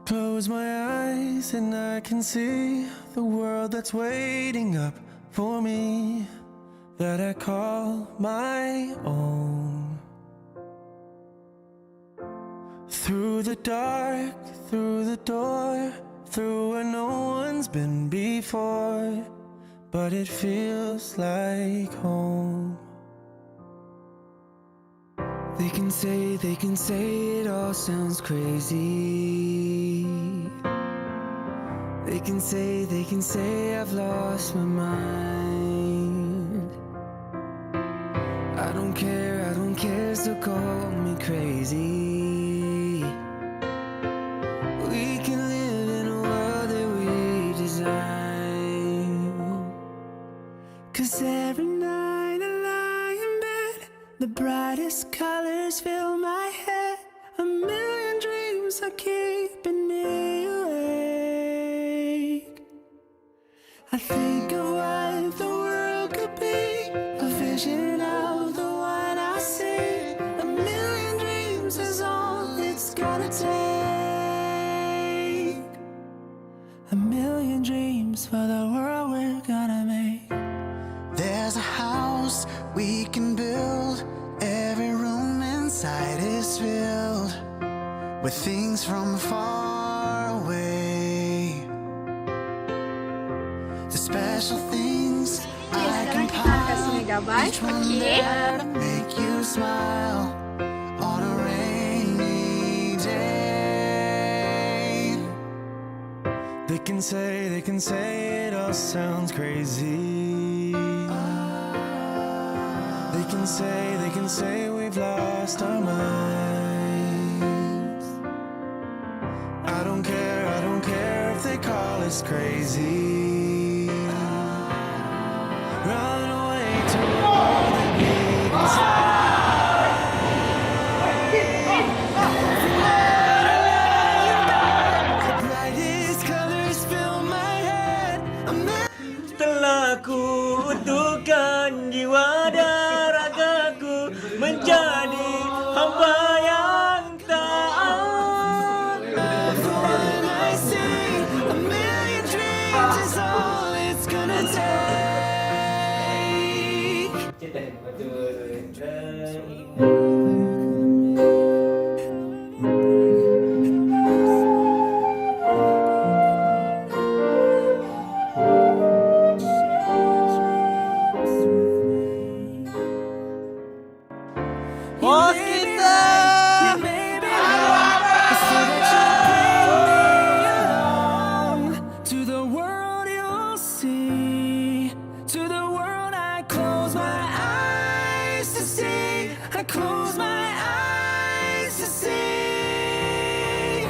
Close my eyes and I can see the world that's waiting up for me, that I call my own. Through the dark, through the door, through where no one's been before, but it feels like home. They can say it all sounds crazy. They can say I've lost my mind. I don't care, so call me crazy. We can live in a world that we design. 'Cause every night I lie in bed, the brightest colors fill my head. A million dreams are keeping me awake. I think of what the world could be, a vision of the one I see. A million dreams is all it's gonna take. A million dreams for the world we're gonna make. There's a house we can build. Every room inside is filled with things from far away. The special things I can each one there to make you smile on a rainy day. They can say it all sounds crazy. They can say we've lost our minds. I don't care if they call us crazy. Run away to a world that we desire. The brightest colors fill my head. Telah kutukan jiwa dan ragaku menjadi hamba yang taat. The one I see, a million dreams is all it's gonna take. Bos kita. To the world you'll see, to the world I close my eyes to see, I close my eyes to see.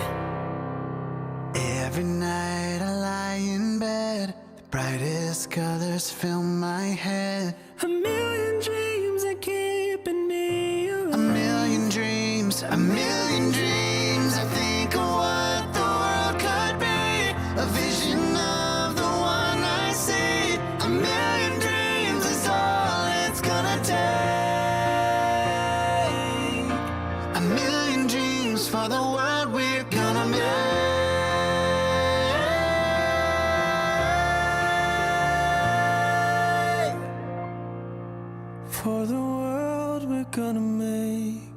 Every night I lie in bed, the brightest colors fill my head. A million dreams are keeping me awake. A million dreams. I think of what the world could be, a vision of the one I see. A million dreams is all it's gonna take. A million dreams for the world we're gonna make. For the world we're gonna make.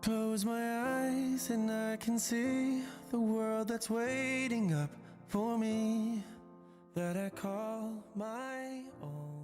Close my eyes and I can see the world that's waiting up for me, that I call my own.